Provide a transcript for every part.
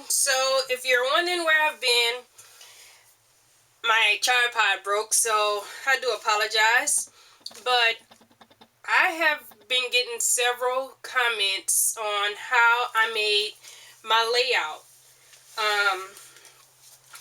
So if you're wondering where I've been, my tripod broke, so I do apologize. But I have been getting several comments on how I made my layout.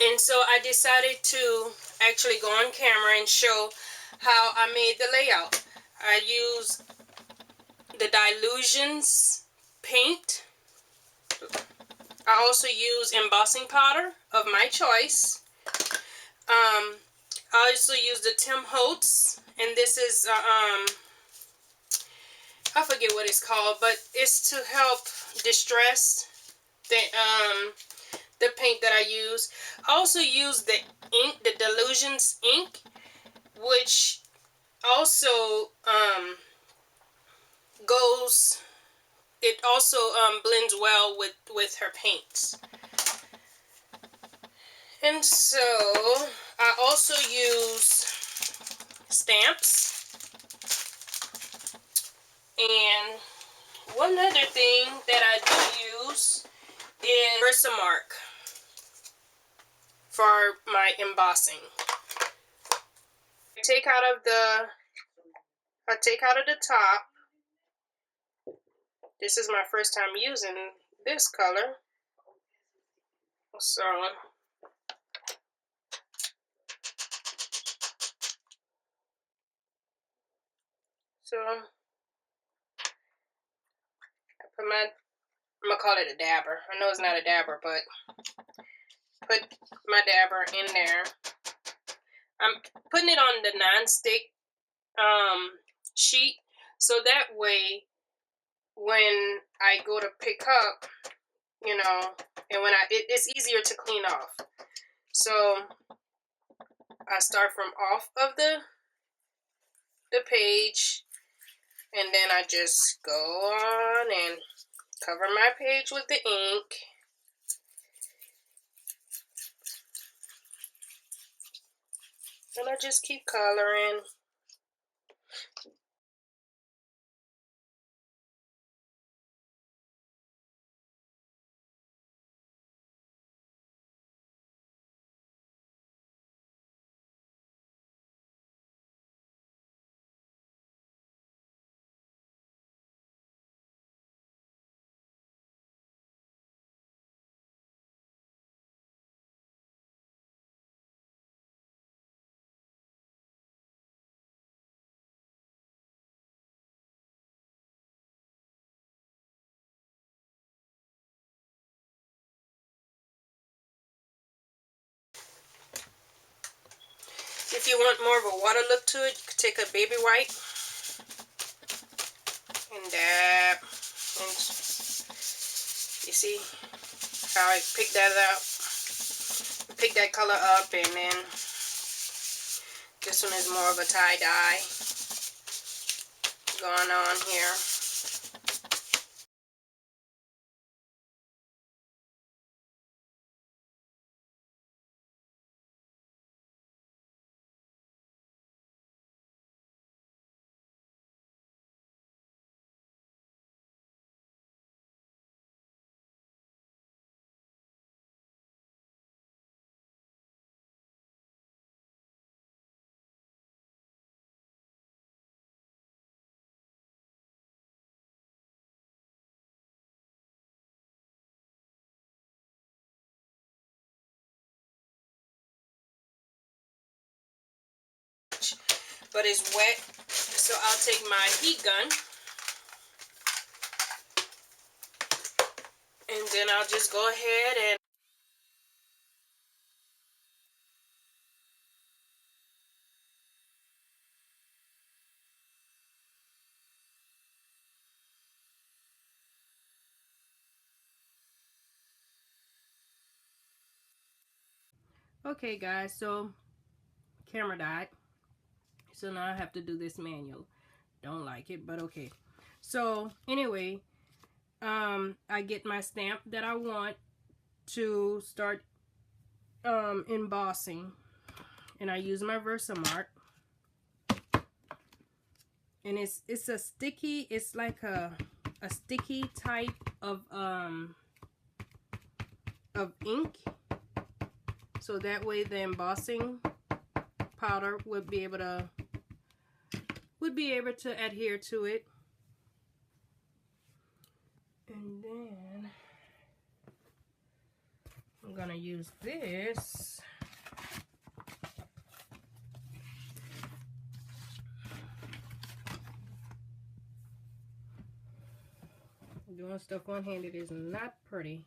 And so I decided to actually go on camera and show how I made the layout. I used the Dylusions paint. I also use embossing powder of my choice. I also use the Tim Holtz, and this is I forget what it's called, but it's to help distress the paint that I use. I also use the ink, the Dylusions Ink, which also it also blends well with her paints. And so I also use stamps. And one other thing that I do use is Versamark for my embossing. I take out of the top. This is my first time using this color. So I put I'm gonna call it a dabber. I know it's not a dabber, but put my dabber in there. I'm putting it on the non-stick sheet, so that way when I go to pick up, you know, and when it's easier to clean off. So I start from off of the page, and then I just go on and cover my page with the ink. And I just keep coloring. If you want more of a water look to it, you could take a baby wipe and dab. And you see how I picked that up? Pick that color up, and then this one is more of a tie-dye going on here. But it's wet, so I'll take my heat gun and then I'll just go ahead and okay guys, so camera died, so now I have to do this manual. Don't like it, but okay. So anyway, I get my stamp that I want to start embossing, and I use my Versamark, and it's a sticky, it's like a sticky type of of ink, so that way the embossing powder would be able to adhere to it. And then I'm gonna use this. Doing stuff one-handed is not pretty,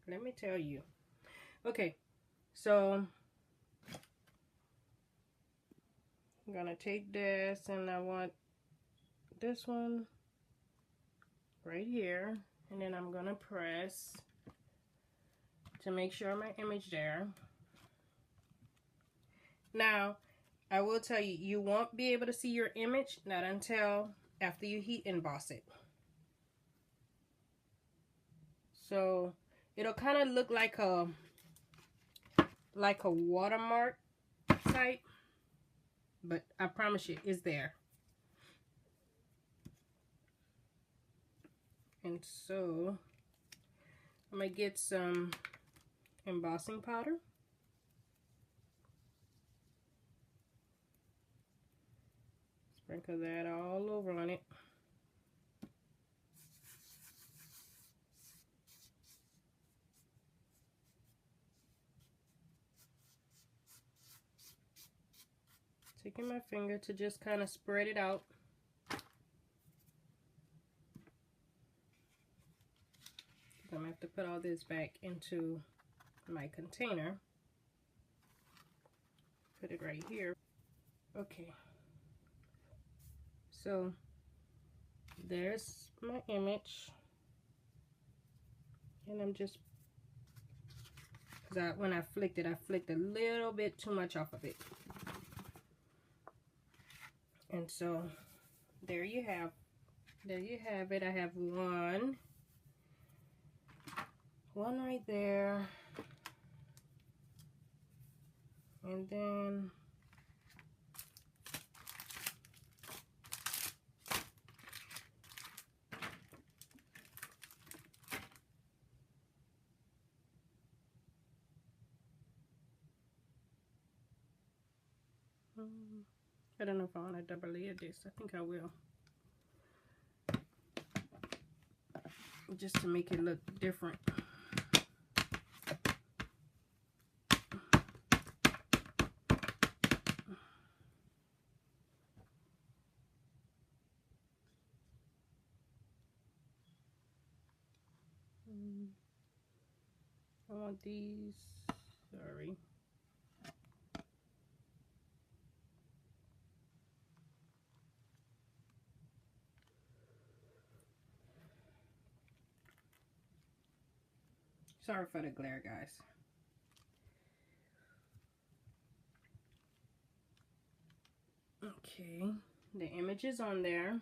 let me tell you. Okay, so I'm gonna take this, and I want this one right here, and then I'm gonna press to make sure my image there. Now, I will tell you, you won't be able to see your image not until after you heat emboss it. So it'll kind of look like a watermark type, but I promise you it's there. And so I'm gonna get some embossing powder. Sprinkle that all over on it. Taking my finger to just kind of spread it out. I'm gonna have to put all this back into my container. Put it right here. Okay. So there's my image. And I'm just, because when I flicked it, I flicked a little bit too much off of it. And so there you have it. I have one right there, and then I don't know if I want to double layer this. I think I will, just to make it look different. I want these, sorry. Sorry for the glare, guys. Okay, the image is on there.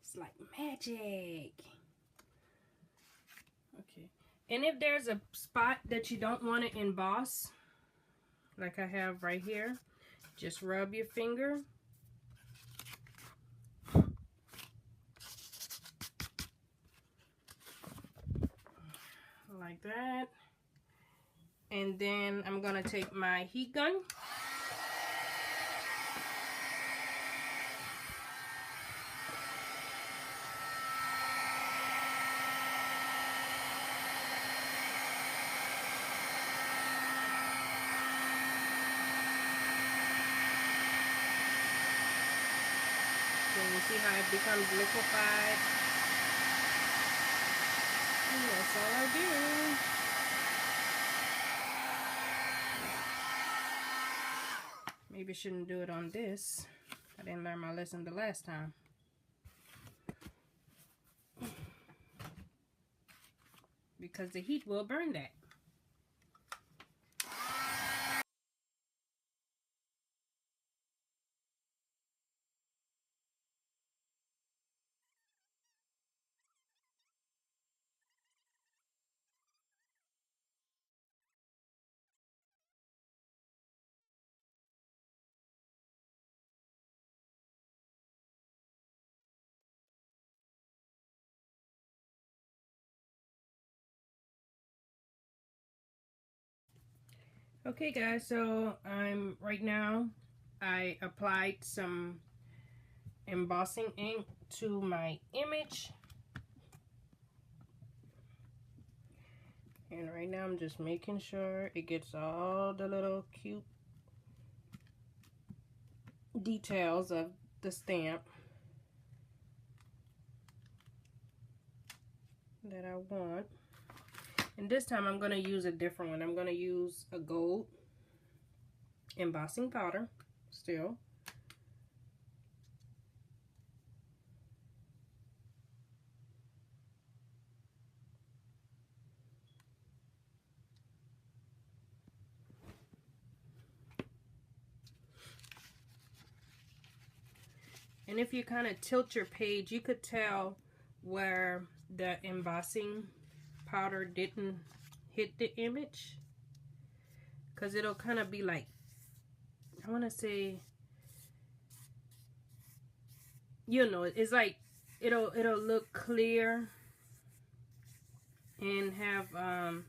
It's like magic. Okay, and if there's a spot that you don't want to emboss, like I have right here, just rub your finger like that, and then I'm gonna take my heat gun. You see how it becomes liquefied? And that's all I do. Maybe I shouldn't do it on this. I didn't learn my lesson the last time. Because the heat will burn that. Okay guys, so right now I applied some embossing ink to my image, and right now I'm just making sure it gets all the little cute details of the stamp that I want. And this time I'm going to use a different one. I'm going to use a gold embossing powder still. And if you kind of tilt your page, you could tell where the embossing powder didn't hit the image, because it'll kind of be like, I want to say, you know, it's like it'll look clear and have an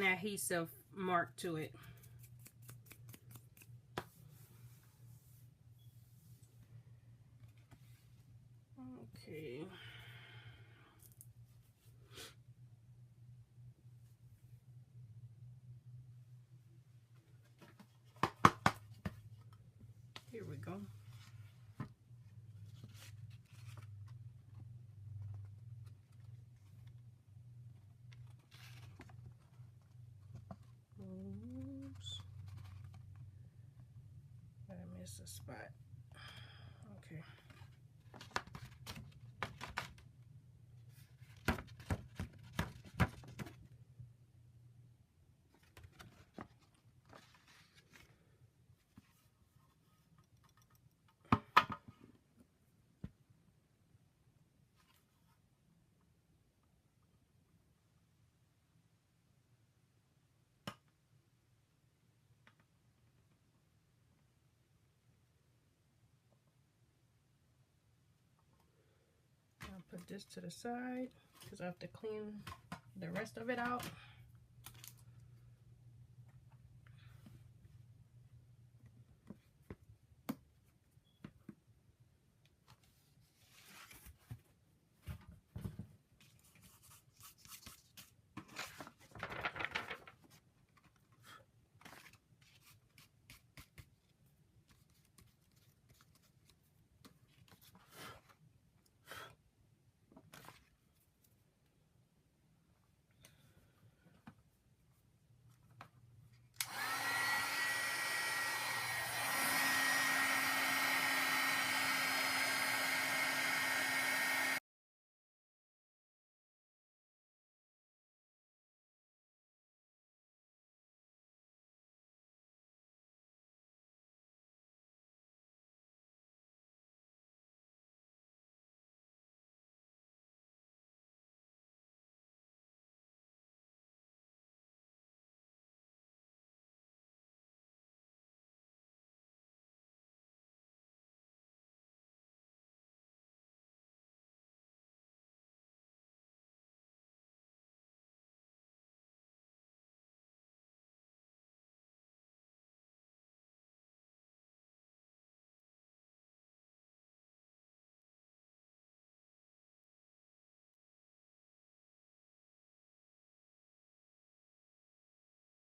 adhesive mark to it. Okay. Here we go. Oops. I missed a spot. Okay. I'll put this to the side because I have to clean the rest of it out.